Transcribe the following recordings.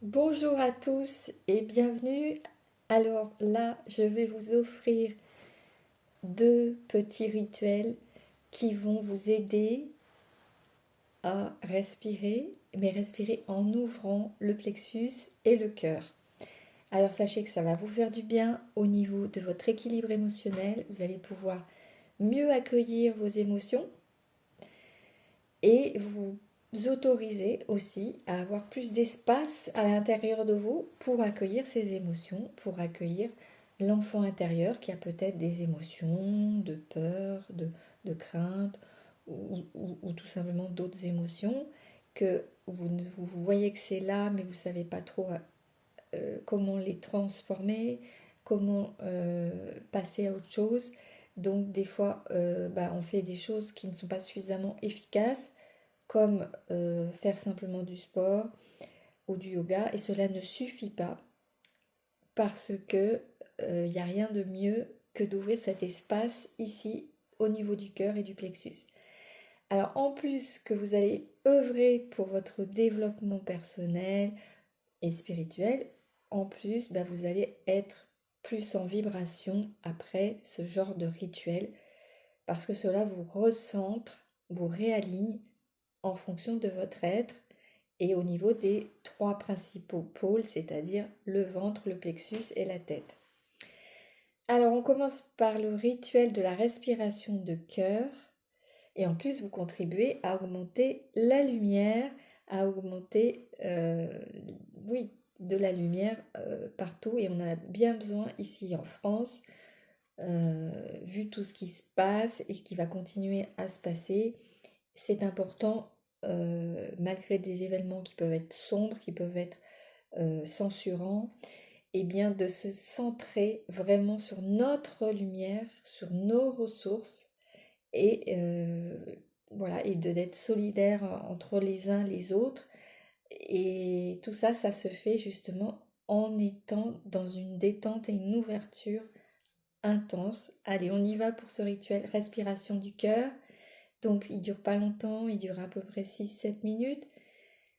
Bonjour à tous et bienvenue. Alors là, je vais vous offrir deux petits rituels qui vont vous aider à respirer, mais respirer en ouvrant le plexus et le cœur. Alors sachez que ça va vous faire du bien au niveau de votre équilibre émotionnel. Vous allez pouvoir mieux accueillir vos émotions et vous autoriser aussi à avoir plus d'espace à l'intérieur de vous pour accueillir ces émotions, pour accueillir l'enfant intérieur qui a peut-être des émotions de peur, de crainte ou tout simplement d'autres émotions que vous voyez que c'est là mais vous ne savez pas trop comment les transformer, comment passer à autre chose. Donc des fois on fait des choses qui ne sont pas suffisamment efficaces comme faire simplement du sport ou du yoga, et cela ne suffit pas parce que il n'y a rien de mieux que d'ouvrir cet espace ici au niveau du cœur et du plexus. Alors en plus que vous allez œuvrer pour votre développement personnel et spirituel, en plus vous allez être plus en vibration après ce genre de rituel parce que cela vous recentre, vous réaligne en fonction de votre être et au niveau des trois principaux pôles, c'est-à-dire le ventre, le plexus et la tête. Alors on commence par le rituel de la respiration de cœur et en plus vous contribuez à augmenter la lumière, à augmenter oui, de la lumière partout et on en a bien besoin ici en France vu tout ce qui se passe et qui va continuer à se passer. C'est important, malgré des événements qui peuvent être sombres, qui peuvent être censurants, et bien de se centrer vraiment sur notre lumière, sur nos ressources, et voilà, et d'être solidaire entre les uns les autres. Et tout ça, ça se fait justement en étant dans une détente et une ouverture intense. Allez, on y va pour ce rituel respiration du cœur. Donc il dure pas longtemps, il dure à peu près 6-7 minutes.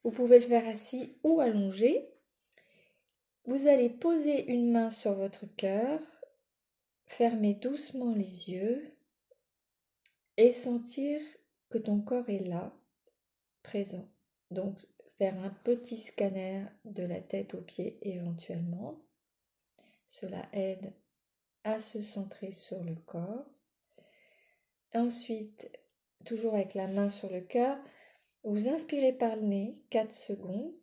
Vous pouvez le faire assis ou allongé. Vous allez poser une main sur votre cœur, fermer doucement les yeux et sentir que ton corps est là, présent. Donc faire un petit scanner de la tête aux pieds éventuellement. Cela aide à se centrer sur le corps. Ensuite, toujours avec la main sur le cœur, vous inspirez par le nez 4 secondes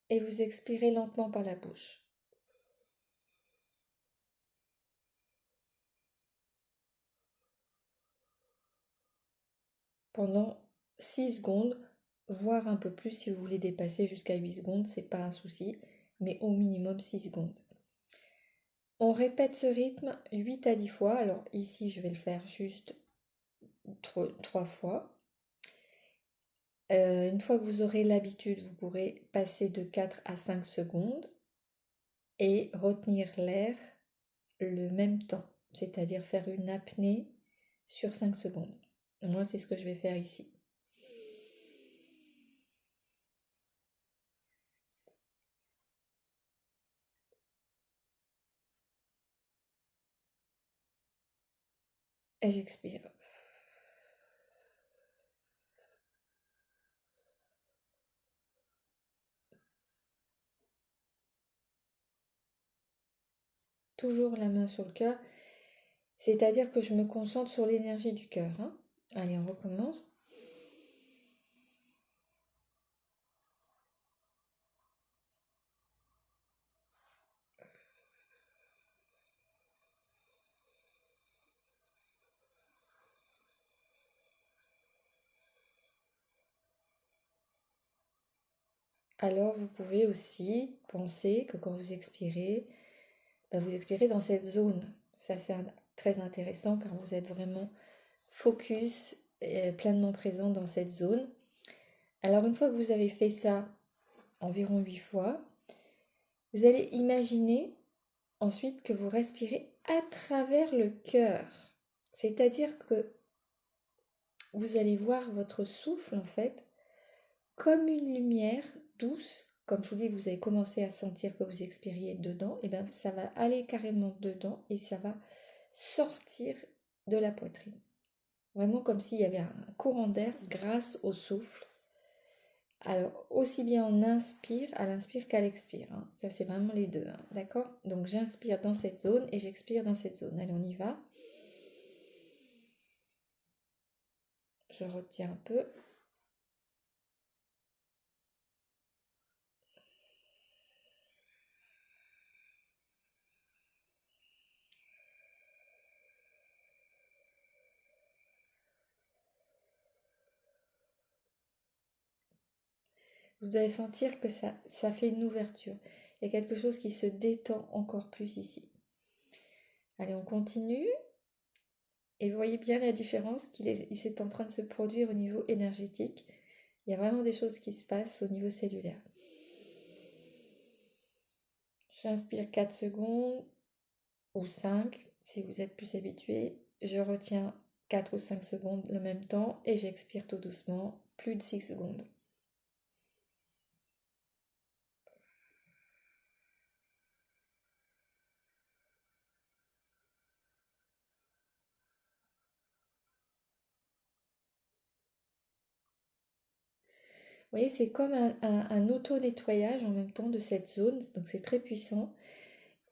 et vous expirez lentement par la bouche. Pendant 6 secondes, voire un peu plus si vous voulez dépasser jusqu'à 8 secondes, c'est pas un souci, mais au minimum 6 secondes. On répète ce rythme 8 à 10 fois. Alors ici, je vais le faire juste 3 fois. Une fois que vous aurez l'habitude, vous pourrez passer de 4 à 5 secondes et retenir l'air le même temps, c'est-à-dire faire une apnée sur 5 secondes. Moi, c'est ce que je vais faire ici. Et j'expire. Toujours la main sur le cœur, c'est-à-dire que je me concentre sur l'énergie du cœur. Hein. Allez, on recommence. Alors, vous pouvez aussi penser que quand vous expirez dans cette zone. Ça, c'est très intéressant car vous êtes vraiment focus et pleinement présent dans cette zone. Alors, une fois que vous avez fait ça environ 8 fois, vous allez imaginer ensuite que vous respirez à travers le cœur. C'est-à-dire que vous allez voir votre souffle en fait comme une lumière douce. Comme je vous dis, vous avez commencé à sentir que vous expiriez dedans, et bien ça va aller carrément dedans et ça va sortir de la poitrine. Vraiment comme s'il y avait un courant d'air grâce au souffle. Alors, aussi bien on inspire à l'inspire qu'à l'expire, hein. Ça, c'est vraiment les deux, hein. D'accord? Donc, j'inspire dans cette zone et j'expire dans cette zone. Allez, on y va. Je retiens un peu. Vous allez sentir que ça fait une ouverture. Il y a quelque chose qui se détend encore plus ici. Allez, on continue. Et vous voyez bien la différence il s'est en train de se produire au niveau énergétique. Il y a vraiment des choses qui se passent au niveau cellulaire. J'inspire 4 secondes ou 5 si vous êtes plus habitué. Je retiens 4 ou 5 secondes le même temps et j'expire tout doucement, plus de 6 secondes. Vous voyez, c'est comme un auto-nettoyage en même temps de cette zone, donc c'est très puissant.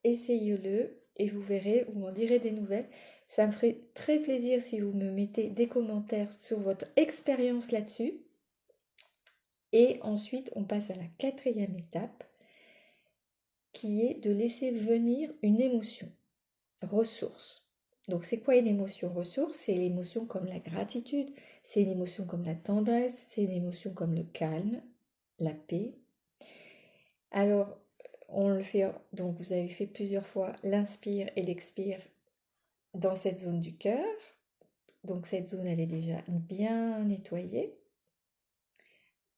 Essayez-le et vous verrez, vous m'en direz des nouvelles. Ça me ferait très plaisir si vous me mettez des commentaires sur votre expérience là-dessus. Et ensuite, on passe à la quatrième étape, qui est de laisser venir une émotion, ressource. Donc, c'est quoi une émotion ressource? C'est l'émotion comme la gratitude, c'est une émotion comme la tendresse, c'est une émotion comme le calme, la paix. Alors, on le fait, donc vous avez fait plusieurs fois l'inspire et l'expire dans cette zone du cœur. Donc, cette zone, elle est déjà bien nettoyée.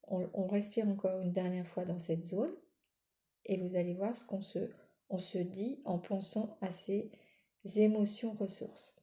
On respire encore une dernière fois dans cette zone. Et vous allez voir ce qu'on se dit en pensant à ces émotions ressources.